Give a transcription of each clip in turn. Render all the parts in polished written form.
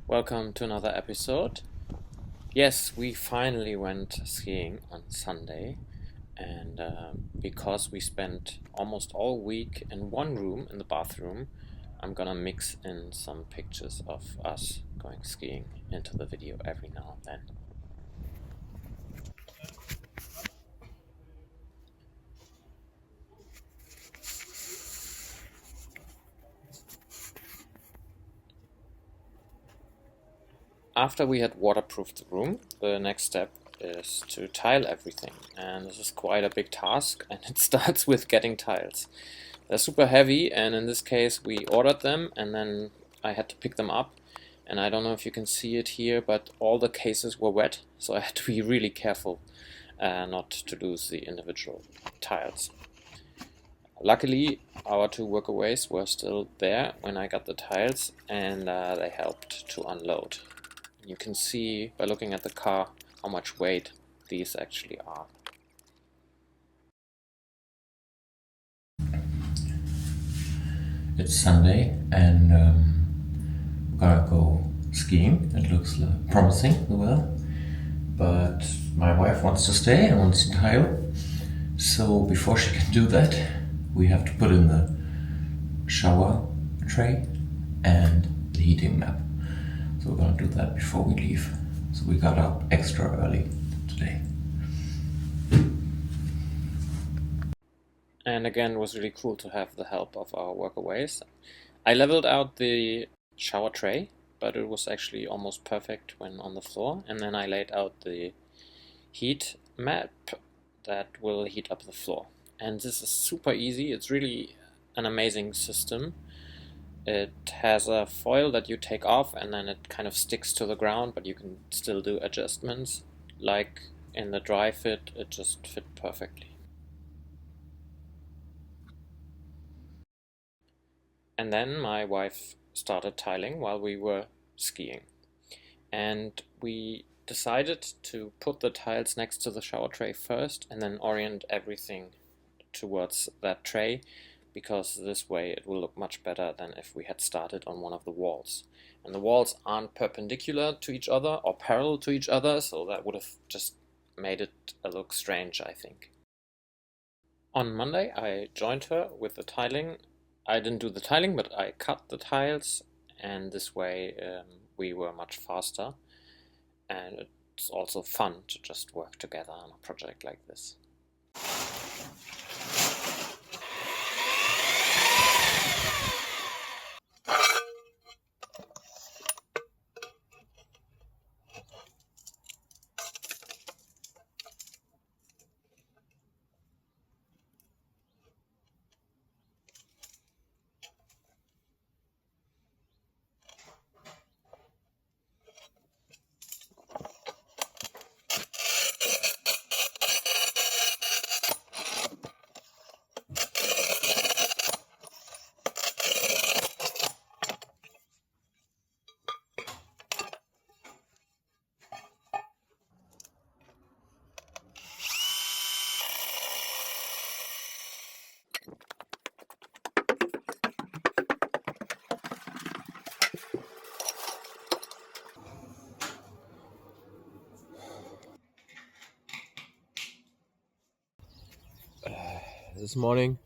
Welcome to another episode. Yes, we finally went skiing on Sunday, and because we spent almost all week in one room in the bathroom, I'm gonna mix in some pictures of us going skiing into the video every now and then. After we had waterproofed the room, the next step is to tile everything, and this is quite a big task, and it starts with getting tiles. They're super heavy, and in this case we ordered them and then I had to pick them up, and I don't know if you can see it here, but all the cases were wet, so I had to be really careful not to lose the individual tiles. Luckily, our two workaways were still there when I got the tiles, and they helped to unload. You can see by looking at the car how much weight these actually are. It's Sunday and we're gonna go skiing. It looks promising, the weather, but my wife wants to stay and wants to tile. So before she can do that, we have to put in the shower tray and the heating map. So we're gonna do that before we leave. So we got up extra early today. And again, it was really cool to have the help of our workaways. I leveled out the shower tray, but it was actually almost perfect when on the floor. And then I laid out the heat map that will heat up the floor. And this is super easy. It's really an amazing system. It has a foil that you take off and then it kind of sticks to the ground, but you can still do adjustments. Like in the dry fit, it just fit perfectly. And then my wife started tiling while we were skiing. And we decided to put the tiles next to the shower tray first and then orient everything towards that tray, because this way it will look much better than if we had started on one of the walls. And the walls aren't perpendicular to each other or parallel to each other, so that would have just made it look strange, I think. On Monday I joined her with the tiling. I didn't do the tiling, but I cut the tiles, and this way we were much faster, and it's also fun to just work together on a project like this. This morning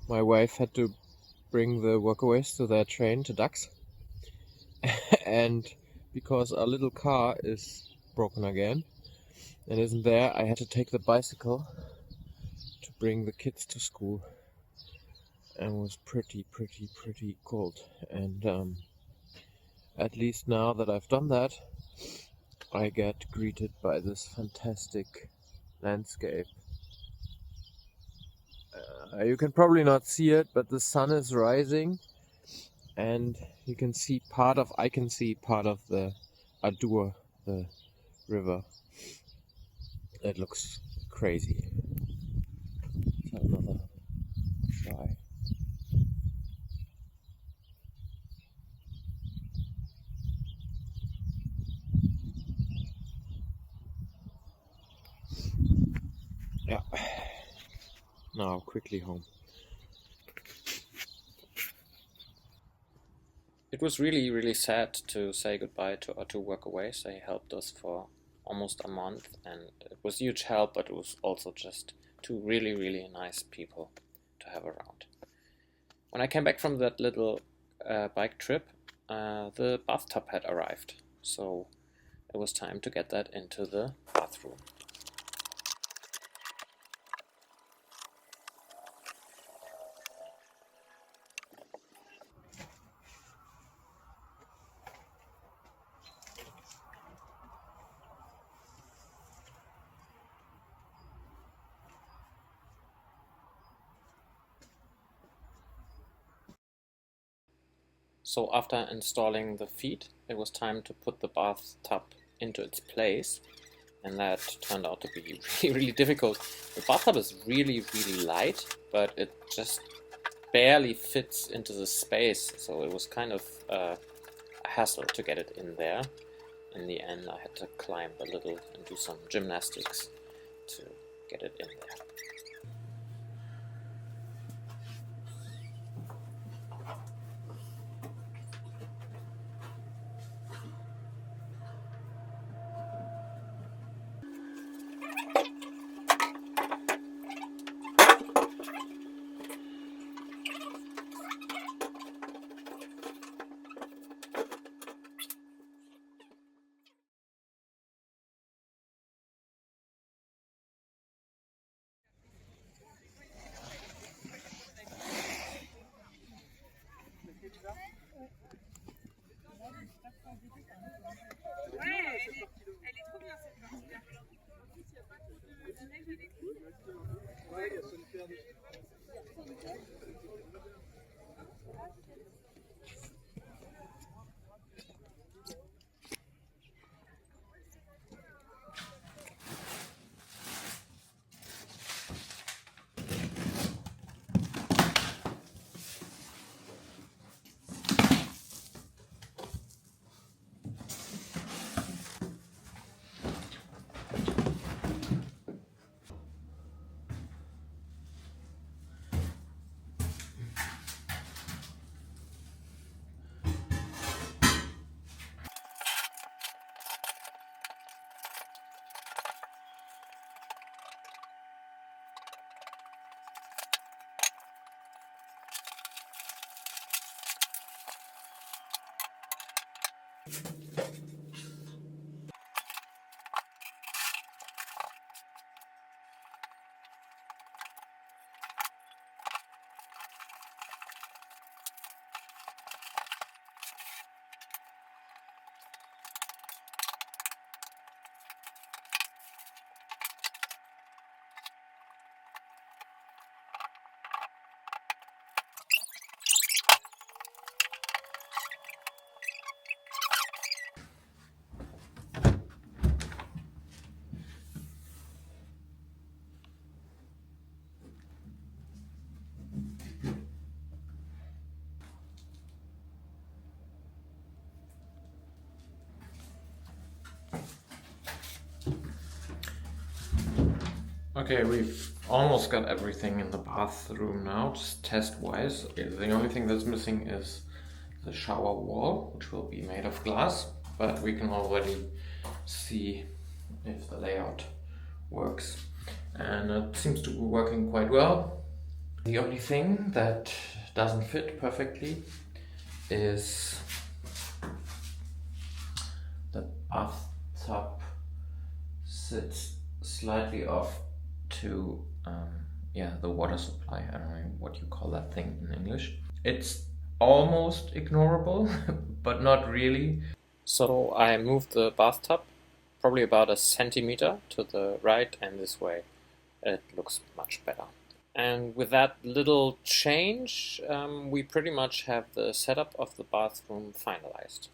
my wife had to bring the workaways to their train to Dax, and because our little car is broken again and isn't there, I had to take the bicycle to bring the kids to school, and it was pretty cold. And at least now that I've done that, I get greeted by this fantastic landscape. You can probably not see it, but the sun is rising, and I can see part of the Adur, the river. It looks crazy. Let's have another try. Yeah. Now quickly home. It was really sad to say goodbye to our two Workaways. They helped us for almost a month, and it was huge help, but it was also just two really nice people to have around. When I came back from that little bike trip, the bathtub had arrived, so it was time to get that into the bathroom. So after installing the feet, it was time to put the bathtub into its place, and that turned out to be really difficult. The bathtub is really light, but it just barely fits into the space, so it was kind of a hassle to get it in there. In the end, I had to climb a little and do some gymnastics to get it in there. Okay, we've almost got everything in the bathroom now, just test-wise. Okay, the only thing that's missing is the shower wall, which will be made of glass, but we can already see if the layout works. And it seems to be working quite well. The only thing that doesn't fit perfectly is the bathtub sits slightly off to the water supply. I don't know what you call that thing in English. It's almost ignorable, but not really. So I moved the bathtub probably about a centimeter to the right, and this way it looks much better. And with that little change, we pretty much have the setup of the bathroom finalized.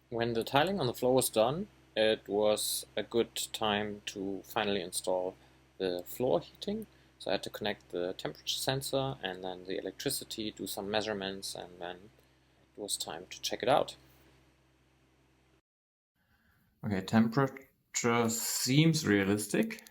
When the tiling on the floor was done, it was a good time to finally install the floor heating. So I had to connect the temperature sensor and then the electricity, do some measurements, and then it was time to check it out. Okay, temperature seems realistic.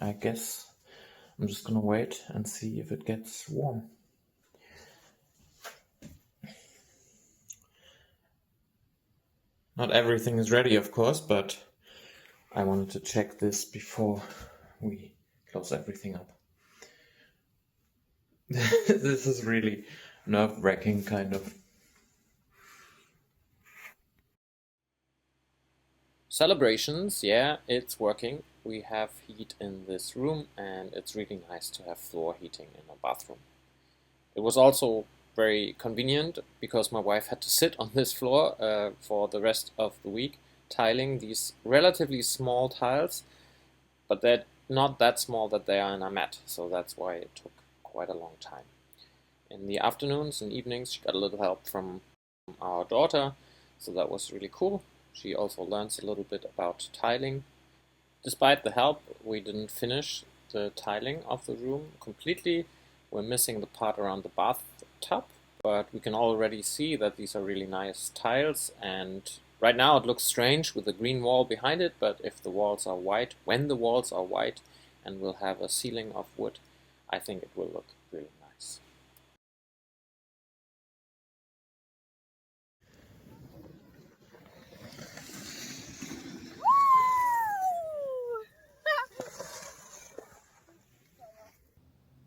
I guess I'm just gonna wait and see if it gets warm. Not everything is ready, of course, but I wanted to check this before we close everything up. This is really nerve-wracking, kind of. Celebrations, yeah, it's working. We have heat in this room, and it's really nice to have floor heating in a bathroom. It was also very convenient because my wife had to sit on this floor for the rest of the week, tiling these relatively small tiles, but they're not that small that they are in a mat, so that's why it took quite a long time. In the afternoons and evenings, she got a little help from our daughter, so that was really cool. She also learns a little bit about tiling. Despite the help, we didn't finish the tiling of the room completely. We're missing the part around the bathtub, but we can already see that these are really nice tiles, and right now it looks strange with the green wall behind it, but if the walls are white, when the walls are white and we'll have a ceiling of wood, I think it will look really nice.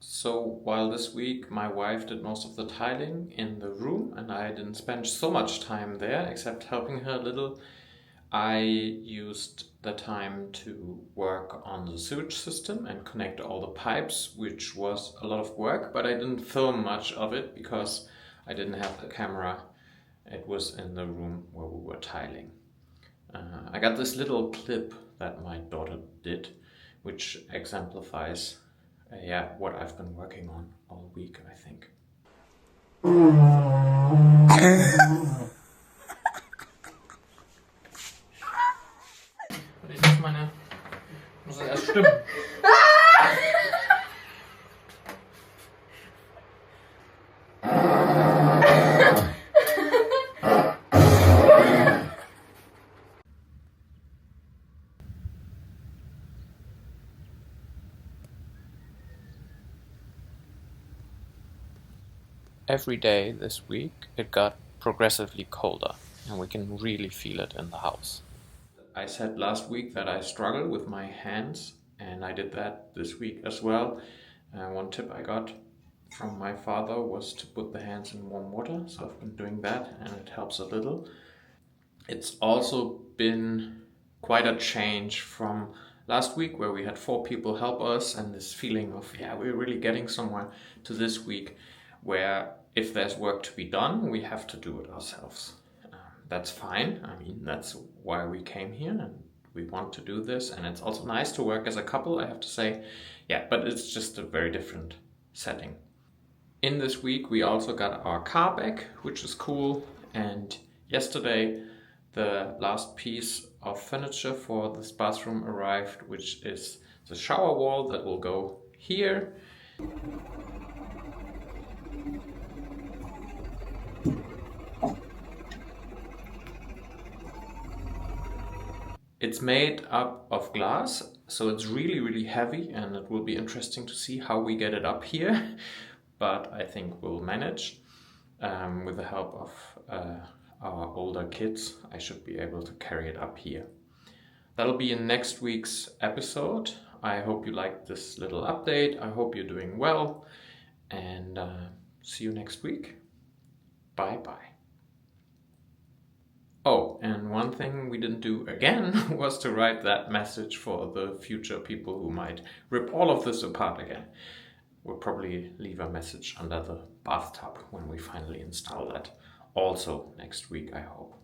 So while this week my wife did most of the tiling in the room and I didn't spend so much time there except helping her a little, I used the time to work on the sewage system and connect all the pipes, which was a lot of work, but I didn't film much of it because I didn't have the camera. It was in the room where we were tiling. I got this little clip that my daughter did, which exemplifies what I've been working on all week, I think. Das ist meine. Muss das erst stimmen. Every day this week it got progressively colder, and we can really feel it in the house. I said last week that I struggle with my hands, and I did that this week as well. One tip I got from my father was to put the hands in warm water, so I've been doing that and it helps a little. It's also been quite a change from last week where we had 4 people help us and this feeling of, we're really getting somewhere, to this week where if there's work to be done, we have to do it ourselves. That's fine. I mean, that's why we came here and we want to do this. And it's also nice to work as a couple, I have to say. Yeah, but it's just a very different setting. In this week, we also got our car back, which is cool. And yesterday, the last piece of furniture for this bathroom arrived, which is the shower wall that will go here. It's made up of glass, so it's really, really heavy, and it will be interesting to see how we get it up here. But I think we'll manage. With the help of our older kids, I should be able to carry it up here. That'll be in next week's episode. I hope you liked this little update. I hope you're doing well, and see you next week. Bye-bye. Oh, and one thing we didn't do again was to write that message for the future people who might rip all of this apart again. We'll probably leave a message under the bathtub when we finally install that. Also next week, I hope.